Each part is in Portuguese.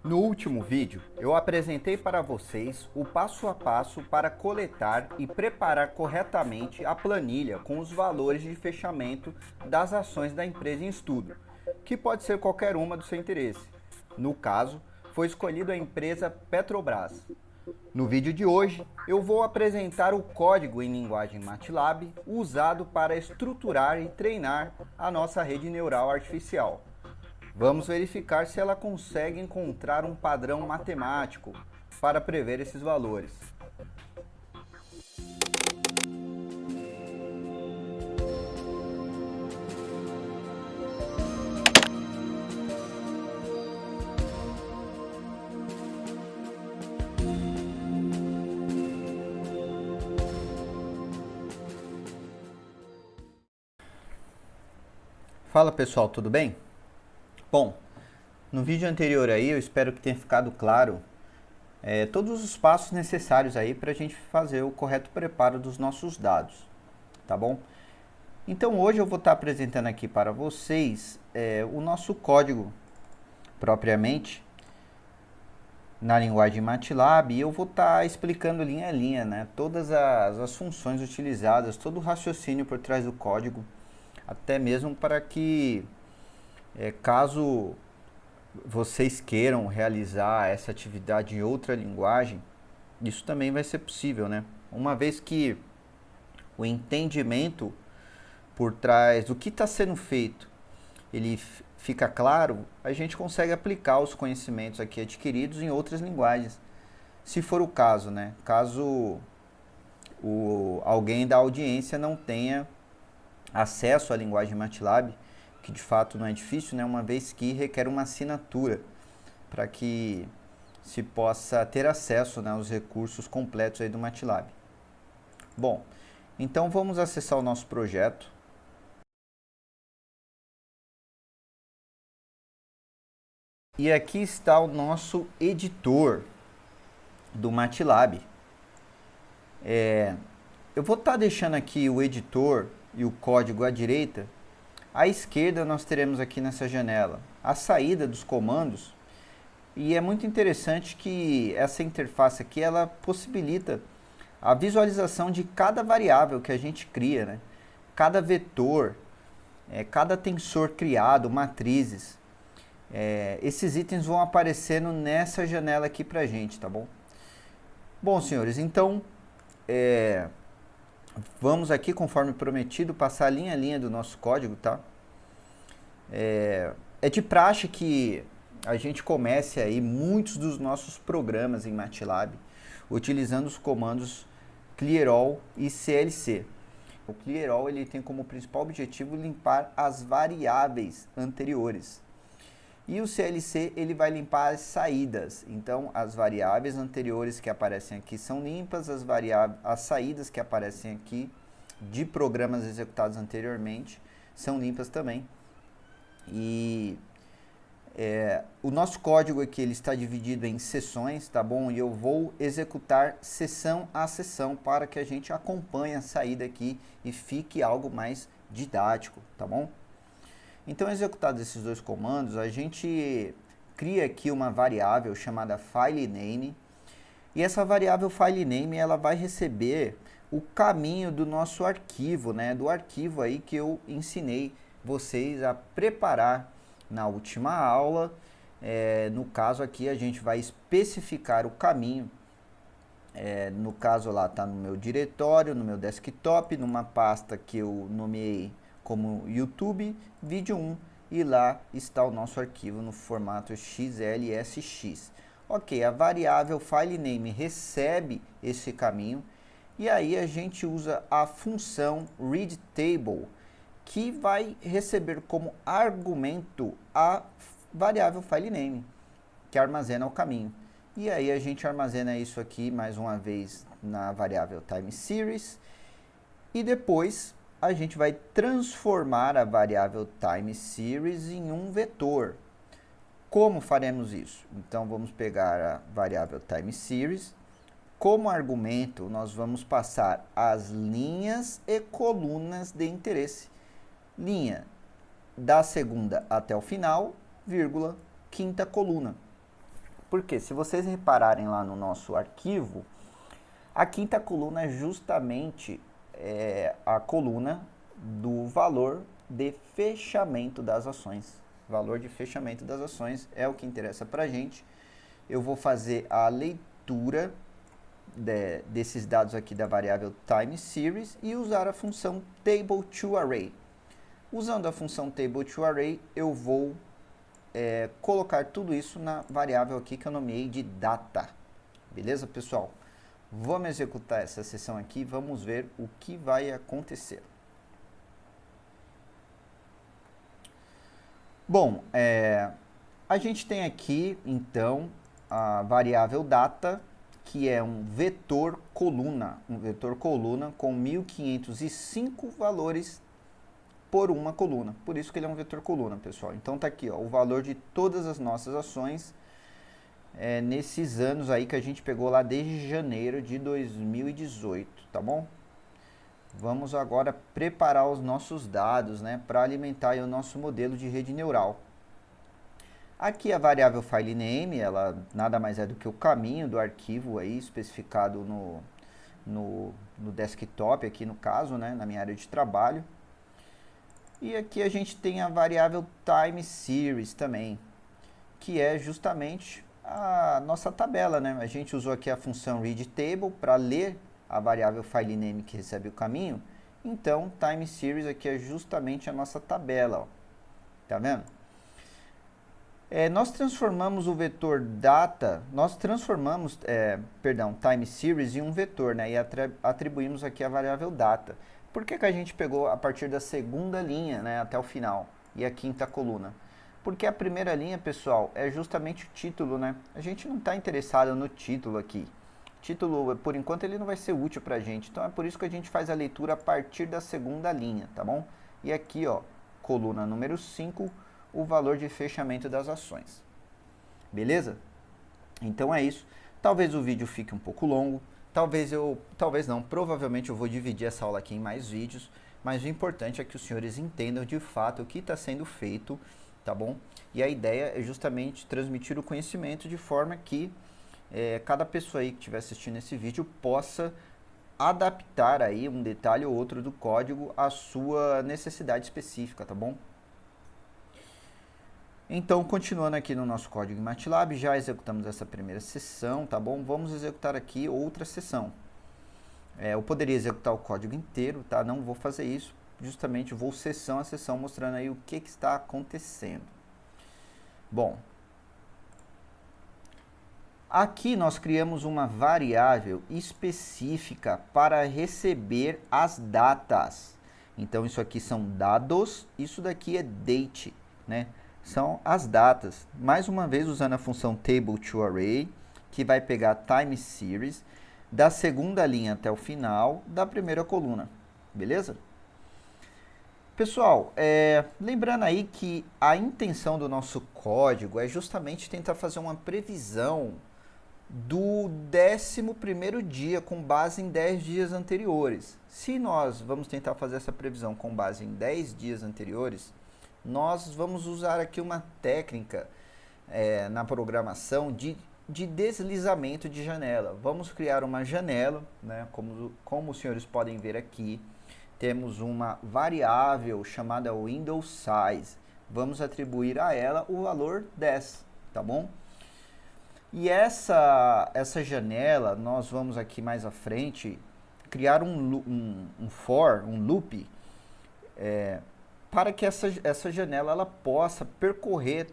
No último vídeo, eu apresentei para vocês o passo a passo para coletar e preparar corretamente a planilha com os valores de fechamento das ações da empresa em estudo, que pode ser qualquer uma do seu interesse. No caso, foi escolhido a empresa Petrobras. No vídeo de hoje, eu vou apresentar o código em linguagem MATLAB usado para estruturar e treinar a nossa rede neural artificial. Vamos verificar se ela consegue encontrar um padrão matemático para prever esses valores. Fala pessoal, tudo bem? Bom, no vídeo anterior aí eu espero que tenha ficado claro todos os passos necessários aí para a gente fazer o correto preparo dos nossos dados, tá bom? Então hoje eu vou estar apresentando aqui para vocês o nosso código propriamente na linguagem MATLAB e eu vou estar explicando linha a linha, né? Todas as funções utilizadas, todo o raciocínio por trás do código, até mesmo para que caso vocês queiram realizar essa atividade em outra linguagem, isso também vai ser possível, né? Uma vez que o entendimento por trás do que está sendo feito, ele fica claro, a gente consegue aplicar os conhecimentos aqui adquiridos em outras linguagens. Se for o caso, né? Caso alguém da audiência não tenha acesso à linguagem MATLAB, que de fato não é difícil, né? Uma vez que requer uma assinatura para que se possa ter acesso, né, aos recursos completos aí do MATLAB. Bom, então vamos acessar o nosso projeto. E aqui está o nosso editor do MATLAB. Eu vou estar deixando aqui o editor e o código à direita. À esquerda nós teremos aqui nessa janela a saída dos comandos. E é muito interessante que essa interface aqui ela possibilita a visualização de cada variável que a gente cria, né? Cada vetor, cada tensor criado, matrizes. Esses itens vão aparecendo nessa janela aqui pra gente, tá bom? Bom, senhores, então vamos aqui, conforme prometido, passar linha a linha do nosso código, tá? É de praxe que a gente comece aí muitos dos nossos programas em MATLAB utilizando os comandos clear all e clc. O clear all ele tem como principal objetivo limpar as variáveis anteriores. E o clc ele vai limpar as saídas. Então as variáveis anteriores que aparecem aqui são limpas, as saídas que aparecem aqui de programas executados anteriormente são limpas também. E o nosso código aqui ele está dividido em seções, tá bom? E eu vou executar seção a seção para que a gente acompanhe a saída aqui e fique algo mais didático, tá bom? Então, executados esses dois comandos, a gente cria aqui uma variável chamada filename. E essa variável filename ela vai receber o caminho do nosso arquivo, né? Do arquivo aí que eu ensinei vocês a preparar na última aula. No caso aqui a gente vai especificar o caminho. No caso lá está no meu diretório, no meu desktop, numa pasta que eu nomeei como YouTube vídeo 1 e lá está o nosso arquivo no formato XLSX. Ok, a variável filename recebe esse caminho e aí a gente usa a função readTable que vai receber como argumento a variável filename que armazena o caminho. E aí a gente armazena isso aqui mais uma vez na variável timeSeries e depois a gente vai transformar a variável timeSeries em um vetor. Como faremos isso? Então vamos pegar a variável timeSeries. Como argumento, nós vamos passar as linhas e colunas de interesse. Linha da segunda até o final, vírgula, quinta coluna. Porque se vocês repararem lá no nosso arquivo, a quinta coluna é justamente a coluna do valor de fechamento das ações. Valor de fechamento das ações é o que interessa para a gente. Eu vou fazer a leitura desses dados aqui da variável time series e usar a função table2array. Usando a função table2array, eu vou colocar tudo isso na variável aqui que eu nomeei de data. Beleza, pessoal? Vamos executar essa sessão aqui e vamos ver o que vai acontecer. Bom, a gente tem aqui, então, a variável data, que é um vetor coluna com 1505 valores por uma coluna. Por isso que ele é um vetor coluna, pessoal. Então tá aqui, ó, o valor de todas as nossas ações nesses anos aí que a gente pegou lá desde janeiro de 2018, tá bom? Vamos agora preparar os nossos dados, né, para alimentar aí o nosso modelo de rede neural. Aqui a variável filename, ela nada mais é do que o caminho do arquivo aí especificado no desktop, aqui no caso, né, na minha área de trabalho. E aqui a gente tem a variável time series também, que é justamente a nossa tabela, né? A gente usou aqui a função readTable para ler a variável filename que recebe o caminho. Então, time series aqui é justamente a nossa tabela, ó. Tá vendo? Nós transformamos o vetor data, time series em um vetor, né? E atribuímos aqui a variável data. Por que a gente pegou a partir da segunda linha, né, até o final, e a quinta coluna? Porque a primeira linha, pessoal, é justamente o título, né? A gente não está interessado no título aqui. Título, por enquanto, ele não vai ser útil para a gente. Então, é por isso que a gente faz a leitura a partir da segunda linha, tá bom? E aqui, ó, coluna número 5, o valor de fechamento das ações. Beleza? Então é isso. Talvez o vídeo fique um pouco longo. Talvez não, provavelmente eu vou dividir essa aula aqui em mais vídeos. Mas o importante é que os senhores entendam de fato o que está sendo feito, tá bom? E a ideia é justamente transmitir o conhecimento de forma que cada pessoa aí que estiver assistindo esse vídeo possa adaptar aí um detalhe ou outro do código à sua necessidade específica, tá bom? Então, continuando aqui no nosso código em MATLAB, já executamos essa primeira sessão, tá bom? Vamos executar aqui outra sessão. Eu poderia executar o código inteiro, tá? Não vou fazer isso, justamente vou sessão a sessão mostrando aí o que está acontecendo. Bom, aqui nós criamos uma variável específica para receber as datas. Então isso aqui são dados, isso daqui é date, né? São as datas. Mais uma vez usando a função table2array, que vai pegar time series da segunda linha até o final da primeira coluna, beleza? Pessoal, lembrando aí que a intenção do nosso código é justamente tentar fazer uma previsão do 11º dia com base em 10 dias anteriores. Se nós vamos tentar fazer essa previsão com base em 10 dias anteriores, nós vamos usar aqui uma técnica na programação de deslizamento de janela. Vamos criar uma janela, né? Como os senhores podem ver aqui, temos uma variável chamada Windows Size. Vamos atribuir a ela o valor 10, tá bom? E essa janela, nós vamos aqui mais à frente criar um loop, para que essa janela ela possa percorrer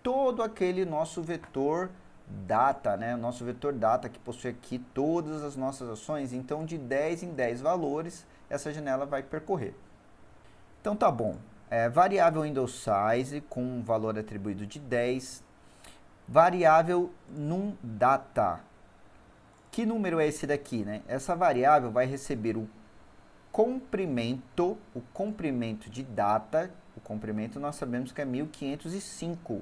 todo aquele nosso vetor data, né? Nosso vetor data que possui aqui todas as nossas ações. Então, de 10 em 10 valores, essa janela vai percorrer. Então, tá bom. Variável Windows Size com um valor atribuído de 10. Variável numData. Que número é esse daqui, né? Essa variável vai receber o comprimento de data. O comprimento nós sabemos que é 1505.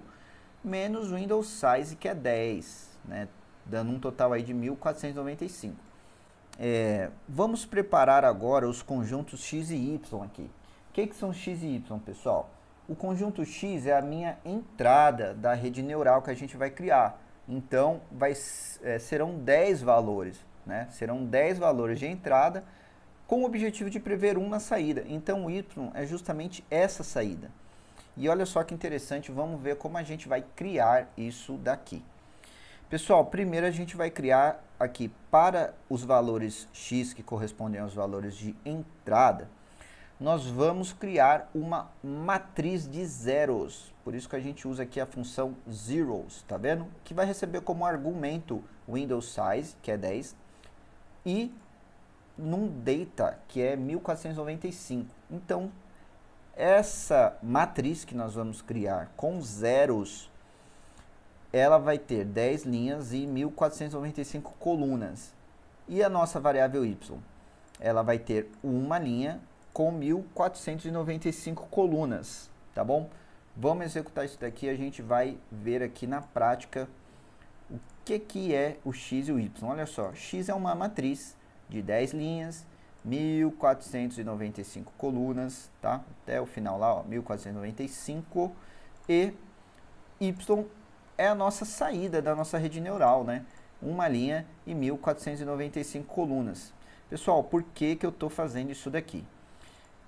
Menos o Windows Size, que é 10, né? Dando um total aí de 1495. Vamos preparar agora os conjuntos x e y aqui. O que são x e y, pessoal? O conjunto x é a minha entrada da rede neural que a gente vai criar. Então, serão 10 valores, né? Serão 10 valores de entrada com o objetivo de prever uma saída. Então, o y é justamente essa saída. E olha só que interessante, vamos ver como a gente vai criar isso daqui. Pessoal, primeiro a gente vai criar aqui para os valores x que correspondem aos valores de entrada, nós vamos criar uma matriz de zeros. Por isso que a gente usa aqui a função zeros, tá vendo? Que vai receber como argumento Windows Size, que é 10, e num data, que é 1495. Então, essa matriz que nós vamos criar com zeros, ela vai ter 10 linhas e 1495 colunas. E a nossa variável y? Ela vai ter uma linha com 1495 colunas, tá bom? Vamos executar isso daqui, a gente vai ver aqui na prática o que é o x e o y. Olha só, x é uma matriz de 10 linhas, 1495 colunas, tá? Até o final lá, ó, 1495, e y é a nossa saída da nossa rede neural, né? Uma linha e 1495 colunas. Pessoal, por que eu estou fazendo isso daqui?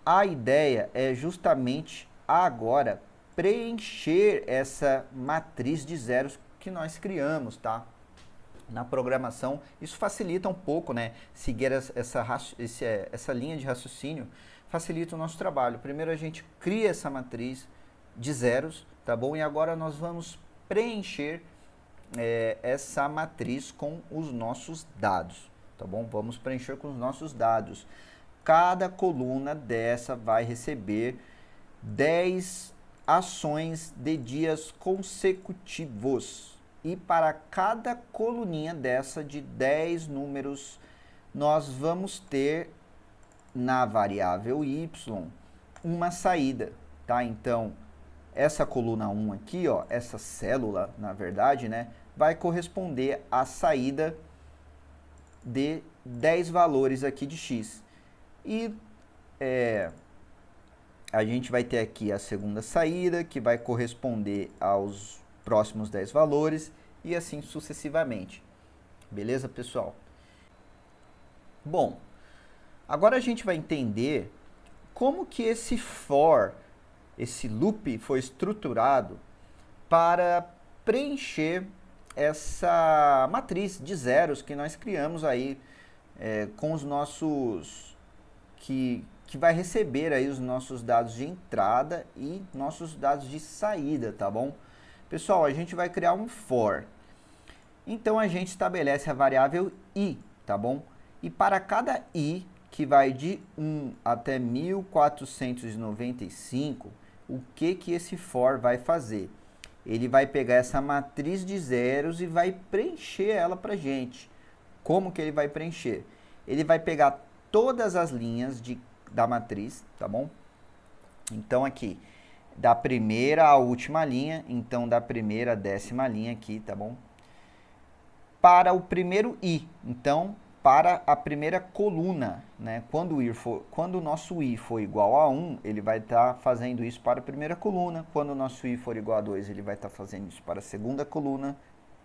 A ideia é justamente agora preencher essa matriz de zeros que nós criamos, tá? Na programação, isso facilita um pouco, né? Seguir essa linha de raciocínio facilita o nosso trabalho. Primeiro a gente cria essa matriz de zeros, tá bom? E agora nós vamos preencher essa matriz com os nossos dados, tá bom? Vamos preencher com os nossos dados. Cada coluna dessa vai receber 10 ações de dias consecutivos. E para cada coluninha dessa de 10 números, nós vamos ter na variável y uma saída, tá? Então, essa coluna 1 aqui, ó, essa célula, na verdade, né, vai corresponder à saída de 10 valores aqui de x. E a gente vai ter aqui a segunda saída, que vai corresponder aos próximos 10 valores, e assim sucessivamente. Beleza, pessoal? Bom, agora a gente vai entender como que esse for, esse loop foi estruturado para preencher essa matriz de zeros que nós criamos aí com os nossos... que vai receber aí os nossos dados de entrada e nossos dados de saída, tá bom? Pessoal, a gente vai criar um for. Então, a gente estabelece a variável i, tá bom? E para cada i, que vai de 1 até 1495, o que esse for vai fazer? Ele vai pegar essa matriz de zeros e vai preencher ela pra gente. Como que ele vai preencher? Ele vai pegar todas as linhas da matriz, tá bom? Então, aqui, da primeira à última linha, então da primeira à 10ª linha aqui, tá bom? Para o primeiro i, então, para a primeira coluna, né? Quando o nosso i for igual a 1, ele vai estar fazendo isso para a primeira coluna. Quando o nosso i for igual a 2, ele vai estar fazendo isso para a segunda coluna,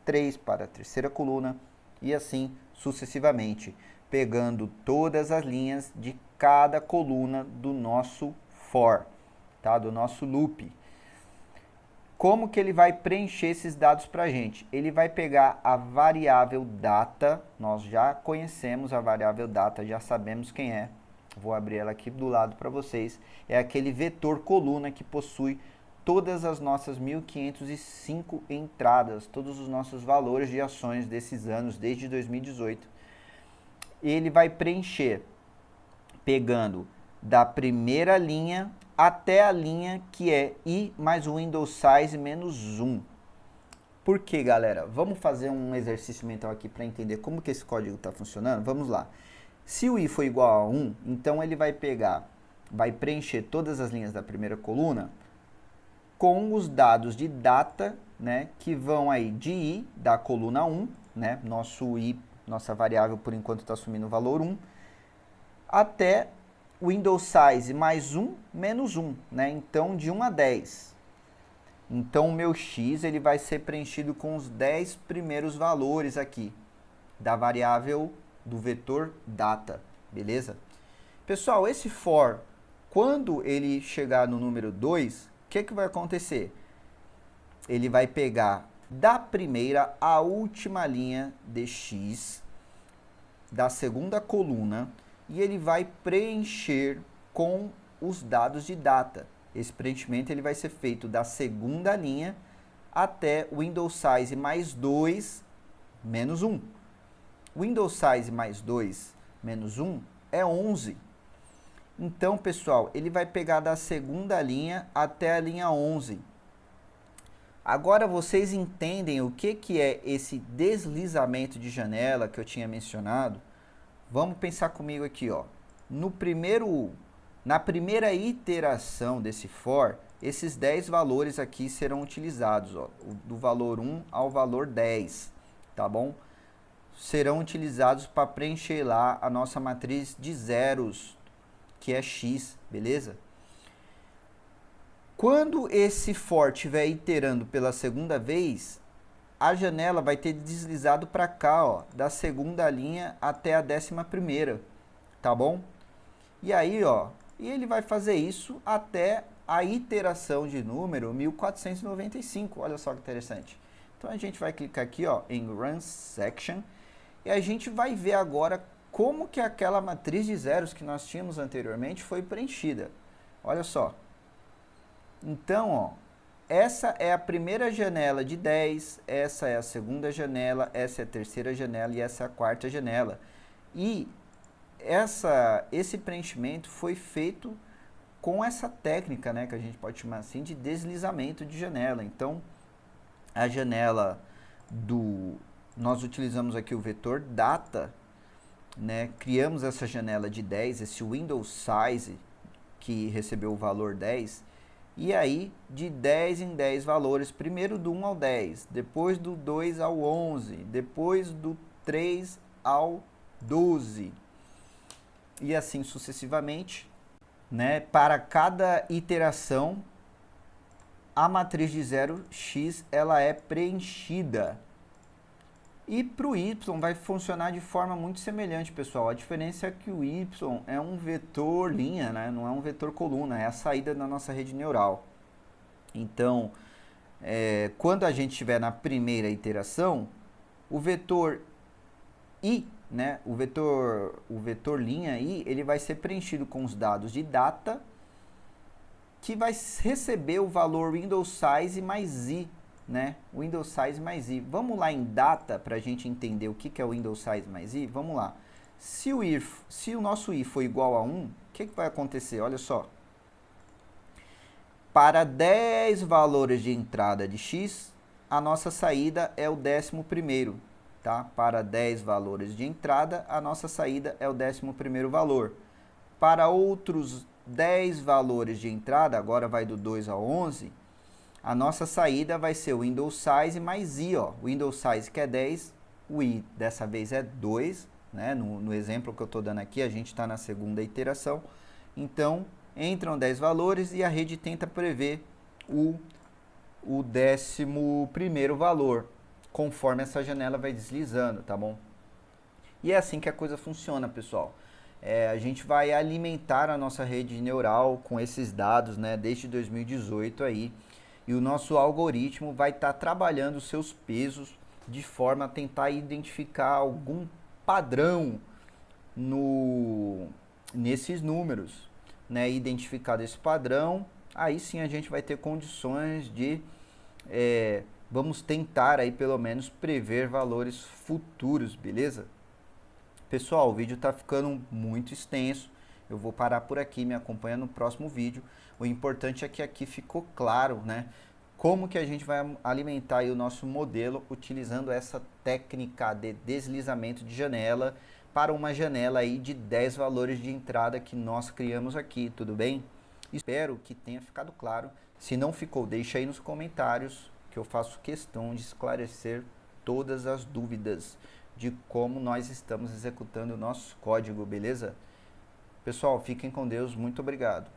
3 para a terceira coluna, e assim sucessivamente, pegando todas as linhas de cada coluna do nosso for, tá? Do nosso loop. Como que ele vai preencher esses dados para a gente? Ele vai pegar a variável data, nós já conhecemos a variável data, já sabemos quem é. Vou abrir ela aqui do lado para vocês. É aquele vetor coluna que possui todas as nossas 1505 entradas, todos os nossos valores de ações desses anos, desde 2018. Ele vai preencher pegando da primeira linha até a linha que é i mais o Windows Size menos 1. Por quê, galera? Vamos fazer um exercício mental aqui para entender como que esse código está funcionando? Vamos lá. Se o i for igual a 1, então ele vai preencher todas as linhas da primeira coluna com os dados de data, né, que vão aí de i da coluna 1, né, nosso i, nossa variável por enquanto está assumindo o valor 1, até Windows Size mais 1 menos 1, né? Então de 1 a 10. Então o meu x ele vai ser preenchido com os 10 primeiros valores aqui da variável do vetor data, beleza? Pessoal, esse for, quando ele chegar no número 2, o que vai acontecer? Ele vai pegar da primeira à última linha de x da segunda coluna e ele vai preencher com os dados de data. Esse preenchimento ele vai ser feito da segunda linha até Windows Size mais 2 menos 1. Windows Size mais 2 menos 1 é 11. Então, pessoal, ele vai pegar da segunda linha até a linha 11. Agora vocês entendem o que é esse deslizamento de janela que eu tinha mencionado? Vamos pensar comigo aqui, ó. Na primeira iteração desse for, esses 10 valores aqui serão utilizados, ó, do valor 1 ao valor 10, tá bom? Serão utilizados para preencher lá a nossa matriz de zeros, que é x, beleza? Quando esse for estiver iterando pela segunda vez, a janela vai ter deslizado para cá, ó, da segunda linha até a 11ª, tá bom? E aí, ó, e ele vai fazer isso até a iteração de número 1495, olha só que interessante. Então a gente vai clicar aqui, ó, em Run Section, e a gente vai ver agora como que aquela matriz de zeros que nós tínhamos anteriormente foi preenchida. Olha só. Então, ó, essa é a primeira janela de 10, essa é a segunda janela, essa é a terceira janela e essa é a quarta janela. E esse preenchimento foi feito com essa técnica, né, que a gente pode chamar assim de deslizamento de janela. Então, a janela nós utilizamos aqui o vetor data, né, criamos essa janela de 10, esse Windows Size que recebeu o valor 10, e aí de 10 em 10 valores, primeiro do 1 ao 10, depois do 2 ao 11, depois do 3 ao 12, e assim sucessivamente, né? Para cada iteração, a matriz de 0x ela é preenchida. E para o y vai funcionar de forma muito semelhante, pessoal. A diferença é que o y é um vetor linha, né? Não é um vetor coluna, é a saída da nossa rede neural. Então, quando a gente estiver na primeira iteração, o vetor i, né? O vetor linha i, ele vai ser preenchido com os dados de data, que vai receber o valor Windows Size mais i, né? Windows Size mais i. Vamos lá em data para a gente entender o que é o Windows Size mais i. Vamos lá. Se o nosso i for igual a 1, o que vai acontecer? Olha só. Para 10 valores de entrada de x, a nossa saída é o 11º. Tá? Para 10 valores de entrada, a nossa saída é o 11º valor. Para outros 10 valores de entrada, agora vai do 2 ao 11, a nossa saída vai ser o Windows Size mais i, ó. O Windows Size que é 10, o i dessa vez é 2, né? No exemplo que eu estou dando aqui, a gente está na segunda iteração. Então, entram 10 valores e a rede tenta prever o 11º valor, conforme essa janela vai deslizando, tá bom? E é assim que a coisa funciona, pessoal. A gente vai alimentar a nossa rede neural com esses dados, né, desde 2018 aí, e o nosso algoritmo vai estar trabalhando os seus pesos de forma a tentar identificar algum padrão nesses números, né? Identificado esse padrão, aí sim a gente vai ter condições de vamos tentar aí pelo menos prever valores futuros, beleza? Pessoal, o vídeo está ficando muito extenso, eu vou parar por aqui, me acompanha no próximo vídeo. O importante é que aqui ficou claro, né, como que a gente vai alimentar aí o nosso modelo utilizando essa técnica de deslizamento de janela para uma janela aí de 10 valores de entrada que nós criamos aqui, tudo bem? Espero que tenha ficado claro. Se não ficou, deixa aí nos comentários que eu faço questão de esclarecer todas as dúvidas de como nós estamos executando o nosso código, beleza? Pessoal, fiquem com Deus, muito obrigado.